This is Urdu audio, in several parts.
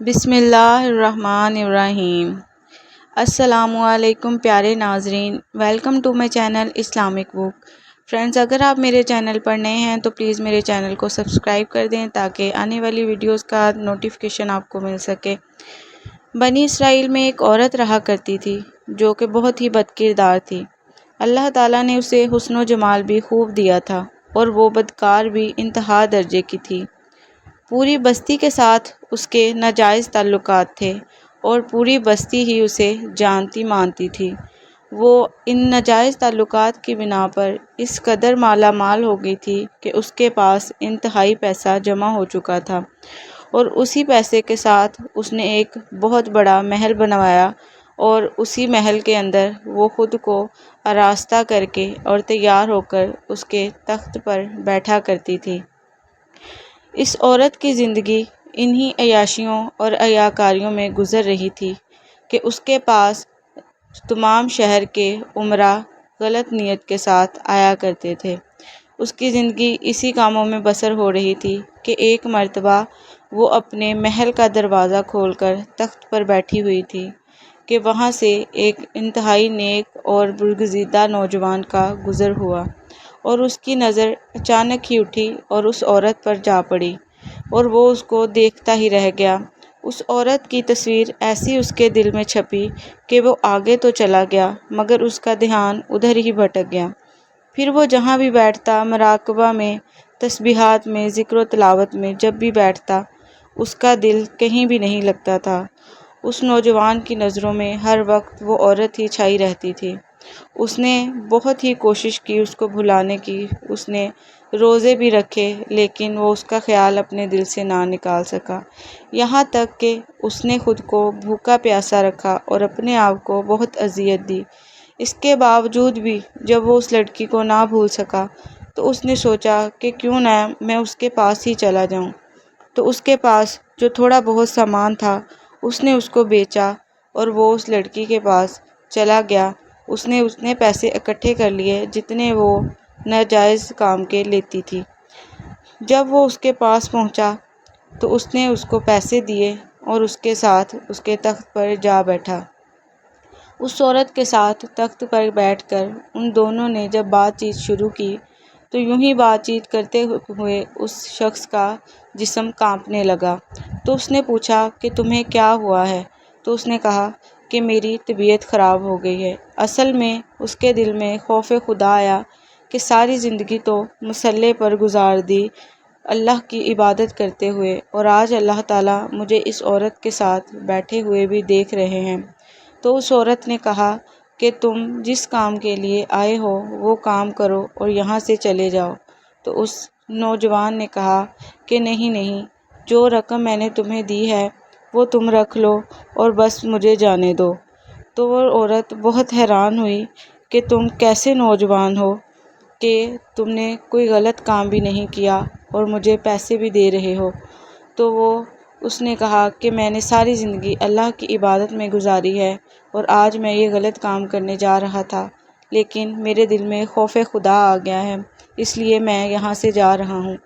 بسم اللہ الرحمن الرحیم۔ السلام علیکم پیارے ناظرین، welcome to my channel Islamic book. Friends, اگر آپ میرے چینل پر نئے ہیں تو پلیز میرے چینل کو سبسکرائب کر دیں تاکہ آنے والی ویڈیوز کا نوٹیفیکیشن آپ کو مل سکے۔ بنی اسرائیل میں ایک عورت رہا کرتی تھی جو کہ بہت ہی بد کردار تھی۔ اللہ تعالیٰ نے اسے حسن و جمال بھی خوب دیا تھا اور وہ بدکار بھی انتہا درجے کی تھی۔ پوری بستی کے ساتھ اس کے ناجائز تعلقات تھے اور پوری بستی ہی اسے جانتی مانتی تھی۔ وہ ان ناجائز تعلقات کی بنا پر اس قدر مالا مال ہو گئی تھی کہ اس کے پاس انتہائی پیسہ جمع ہو چکا تھا اور اسی پیسے کے ساتھ اس نے ایک بہت بڑا محل بنوایا اور اسی محل کے اندر وہ خود کو آراستہ کر کے اور تیار ہو کر اس کے تخت پر بیٹھا کرتی تھی۔ اس عورت کی زندگی انہی عیاشیوں اور عیاکاریوں میں گزر رہی تھی کہ اس کے پاس تمام شہر کے امراء غلط نیت کے ساتھ آیا کرتے تھے۔ اس کی زندگی اسی کاموں میں بسر ہو رہی تھی کہ ایک مرتبہ وہ اپنے محل کا دروازہ کھول کر تخت پر بیٹھی ہوئی تھی کہ وہاں سے ایک انتہائی نیک اور برگزیدہ نوجوان کا گزر ہوا اور اس کی نظر اچانک ہی اٹھی اور اس عورت پر جا پڑی اور وہ اس کو دیکھتا ہی رہ گیا۔ اس عورت کی تصویر ایسی اس کے دل میں چھپی کہ وہ آگے تو چلا گیا مگر اس کا دھیان ادھر ہی بھٹک گیا۔ پھر وہ جہاں بھی بیٹھتا، مراقبہ میں، تسبیحات میں، ذکر و تلاوت میں جب بھی بیٹھتا، اس کا دل کہیں بھی نہیں لگتا تھا۔ اس نوجوان کی نظروں میں ہر وقت وہ عورت ہی چھائی رہتی تھی۔ اس نے بہت ہی کوشش کی اس کو بھلانے کی، اس نے روزے بھی رکھے لیکن وہ اس کا خیال اپنے دل سے نہ نکال سکا۔ یہاں تک کہ اس نے خود کو بھوکا پیاسا رکھا اور اپنے آپ کو بہت اذیت دی۔ اس کے باوجود بھی جب وہ اس لڑکی کو نہ بھول سکا تو اس نے سوچا کہ کیوں نہ میں اس کے پاس ہی چلا جاؤں۔ تو اس کے پاس جو تھوڑا بہت سامان تھا اس نے اس کو بیچا اور وہ اس لڑکی کے پاس چلا گیا۔ اس نے پیسے اکٹھے کر لیے جتنے وہ ناجائز کام کے لیتی تھی۔ جب وہ اس کے پاس پہنچا تو اس نے اس کو پیسے دیے اور اس کے ساتھ اس کے تخت پر جا بیٹھا۔ اس عورت کے ساتھ تخت پر بیٹھ کر ان دونوں نے جب بات چیت شروع کی تو یوں ہی بات چیت کرتے ہوئے اس شخص کا جسم کانپنے لگا۔ تو اس نے پوچھا کہ تمہیں کیا ہوا ہے؟ تو اس نے کہا کہ میری طبیعت خراب ہو گئی ہے۔ اصل میں اس کے دل میں خوف خدا آیا کہ ساری زندگی تو مصلی پر گزار دی اللہ کی عبادت کرتے ہوئے اور آج اللہ تعالیٰ مجھے اس عورت کے ساتھ بیٹھے ہوئے بھی دیکھ رہے ہیں۔ تو اس عورت نے کہا کہ تم جس کام کے لیے آئے ہو وہ کام کرو اور یہاں سے چلے جاؤ۔ تو اس نوجوان نے کہا کہ نہیں، جو رقم میں نے تمہیں دی ہے وہ تم رکھ لو اور بس مجھے جانے دو۔ تو وہ عورت بہت حیران ہوئی کہ تم کیسے نوجوان ہو کہ تم نے کوئی غلط کام بھی نہیں کیا اور مجھے پیسے بھی دے رہے ہو۔ تو اس نے کہا کہ میں نے ساری زندگی اللہ کی عبادت میں گزاری ہے اور آج میں یہ غلط کام کرنے جا رہا تھا لیکن میرے دل میں خوف خدا آ گیا ہے اس لیے میں یہاں سے جا رہا ہوں۔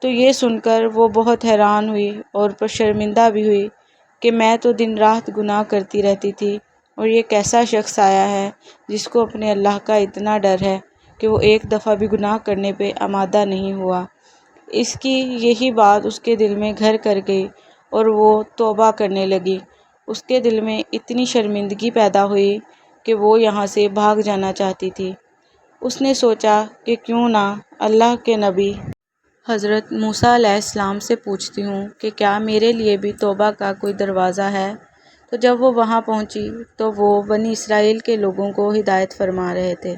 تو یہ سن کر وہ بہت حیران ہوئی اور شرمندہ بھی ہوئی کہ میں تو دن رات گناہ کرتی رہتی تھی اور یہ کیسا شخص آیا ہے جس کو اپنے اللہ کا اتنا ڈر ہے کہ وہ ایک دفعہ بھی گناہ کرنے پہ آمادہ نہیں ہوا۔ اس کی یہی بات اس کے دل میں گھر کر گئی اور وہ توبہ کرنے لگی۔ اس کے دل میں اتنی شرمندگی پیدا ہوئی کہ وہ یہاں سے بھاگ جانا چاہتی تھی۔ اس نے سوچا کہ کیوں نہ اللہ کے نبی حضرت موسیٰ علیہ السلام سے پوچھتی ہوں کہ کیا میرے لیے بھی توبہ کا کوئی دروازہ ہے۔ تو جب وہ وہاں پہنچی تو وہ بنی اسرائیل کے لوگوں کو ہدایت فرما رہے تھے۔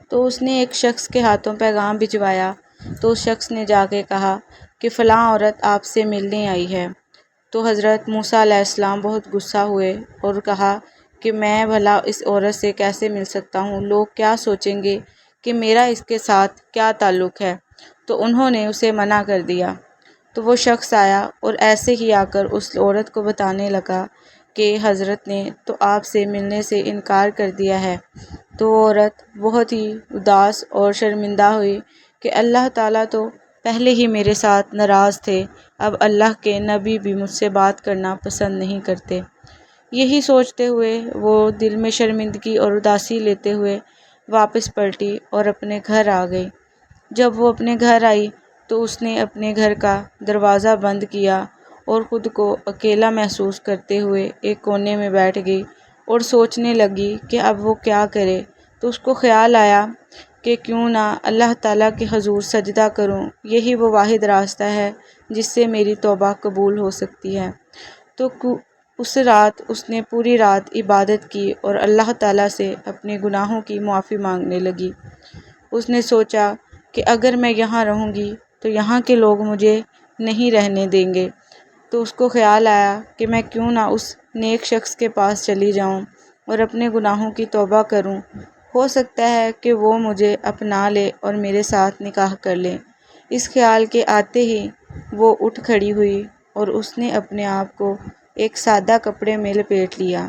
تو اس نے ایک شخص کے ہاتھوں پیغام بھجوایا۔ تو اس شخص نے جا کے کہا کہ فلاں عورت آپ سے ملنے آئی ہے۔ تو حضرت موسیٰ علیہ السلام بہت غصہ ہوئے اور کہا کہ میں بھلا اس عورت سے کیسے مل سکتا ہوں، لوگ کیا سوچیں گے کہ میرا اس کے ساتھ کیا تعلق ہے۔ تو انہوں نے اسے منع کر دیا۔ تو وہ شخص آیا اور ایسے ہی آ کر اس عورت کو بتانے لگا کہ حضرت نے تو آپ سے ملنے سے انکار کر دیا ہے۔ تو وہ عورت بہت ہی اداس اور شرمندہ ہوئی کہ اللہ تعالیٰ تو پہلے ہی میرے ساتھ ناراض تھے، اب اللہ کے نبی بھی مجھ سے بات کرنا پسند نہیں کرتے۔ یہی سوچتے ہوئے وہ دل میں شرمندگی اور اداسی لیتے ہوئے واپس پلٹی اور اپنے گھر آ گئی۔ جب وہ اپنے گھر آئی تو اس نے اپنے گھر کا دروازہ بند کیا اور خود کو اکیلا محسوس کرتے ہوئے ایک کونے میں بیٹھ گئی اور سوچنے لگی کہ اب وہ کیا کرے۔ تو اس کو خیال آیا کہ کیوں نہ اللہ تعالیٰ کے حضور سجدہ کروں، یہی وہ واحد راستہ ہے جس سے میری توبہ قبول ہو سکتی ہے۔ تو اس رات اس نے پوری رات عبادت کی اور اللہ تعالیٰ سے اپنے گناہوں کی معافی مانگنے لگی۔ اس نے سوچا کہ اگر میں یہاں رہوں گی تو یہاں کے لوگ مجھے نہیں رہنے دیں گے۔ تو اس کو خیال آیا کہ میں کیوں نہ اس نیک شخص کے پاس چلی جاؤں اور اپنے گناہوں کی توبہ کروں، ہو سکتا ہے کہ وہ مجھے اپنا لے اور میرے ساتھ نکاح کر لے۔ اس خیال کے آتے ہی وہ اٹھ کھڑی ہوئی اور اس نے اپنے آپ کو ایک سادہ کپڑے میں لپیٹ لیا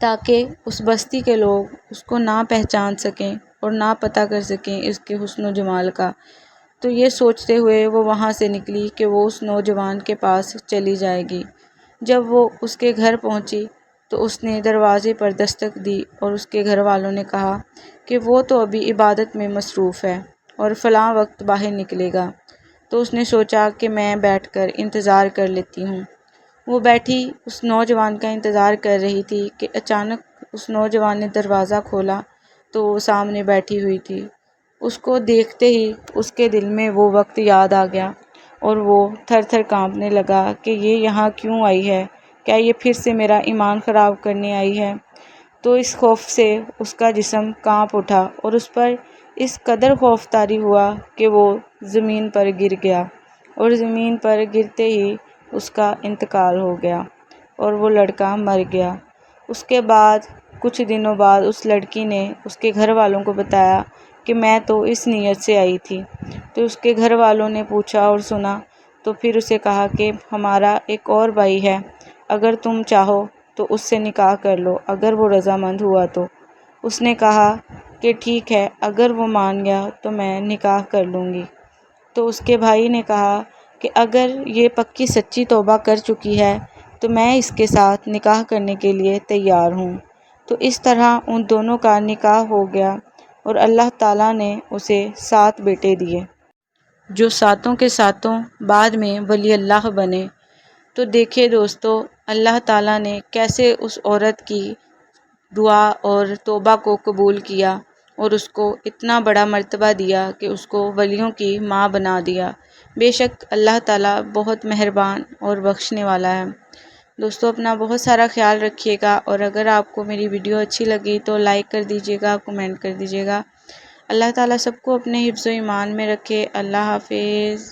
تاکہ اس بستی کے لوگ اس کو نہ پہچان سکیں اور نہ پتہ کر سکیں اس کے حسن و جمال کا۔ تو یہ سوچتے ہوئے وہ وہاں سے نکلی کہ وہ اس نوجوان کے پاس چلی جائے گی۔ جب وہ اس کے گھر پہنچی تو اس نے دروازے پر دستک دی اور اس کے گھر والوں نے کہا کہ وہ تو ابھی عبادت میں مصروف ہے اور فلاں وقت باہر نکلے گا۔ تو اس نے سوچا کہ میں بیٹھ کر انتظار کر لیتی ہوں۔ وہ بیٹھی اس نوجوان کا انتظار کر رہی تھی کہ اچانک اس نوجوان نے دروازہ کھولا تو وہ سامنے بیٹھی ہوئی تھی۔ اس کو دیکھتے ہی اس کے دل میں وہ وقت یاد آ گیا اور وہ تھر تھر کانپنے لگا کہ یہ یہاں کیوں آئی ہے، کیا یہ پھر سے میرا ایمان خراب کرنے آئی ہے؟ تو اس خوف سے اس کا جسم کانپ اٹھا اور اس پر اس قدر خوف طاری ہوا کہ وہ زمین پر گر گیا اور زمین پر گرتے ہی اس کا انتقال ہو گیا اور وہ لڑکا مر گیا۔ اس کے بعد کچھ دنوں بعد اس لڑکی نے اس کے گھر والوں کو بتایا کہ میں تو اس نیت سے آئی تھی۔ تو اس کے گھر والوں نے پوچھا اور سنا تو پھر اسے کہا کہ ہمارا ایک اور بھائی ہے، اگر تم چاہو تو اس سے نکاح کر لو اگر وہ رضامند ہوا تو۔ اس نے کہا کہ ٹھیک ہے، اگر وہ مان گیا تو میں نکاح کر لوں گی۔ تو اس کے بھائی نے کہا کہ اگر یہ پکی سچی توبہ کر چکی ہے تو میں اس کے ساتھ نکاح کرنے کے لیے تیار ہوں۔ تو اس طرح ان دونوں کا نکاح ہو گیا اور اللہ تعالیٰ نے اسے 7 بیٹے دیے، جو 7 کے 7 بعد میں ولی اللہ بنے۔ تو دیکھیے دوستو، اللہ تعالیٰ نے کیسے اس عورت کی دعا اور توبہ کو قبول کیا اور اس کو اتنا بڑا مرتبہ دیا کہ اس کو ولیوں کی ماں بنا دیا۔ بے شک اللہ تعالیٰ بہت مہربان اور بخشنے والا ہے۔ دوستو اپنا بہت سارا خیال رکھیے گا، اور اگر آپ کو میری ویڈیو اچھی لگی تو لائک کر دیجیے گا، کمنٹ کر دیجیے گا۔ اللہ تعالیٰ سب کو اپنے حفظ و ایمان میں رکھے۔ اللہ حافظ۔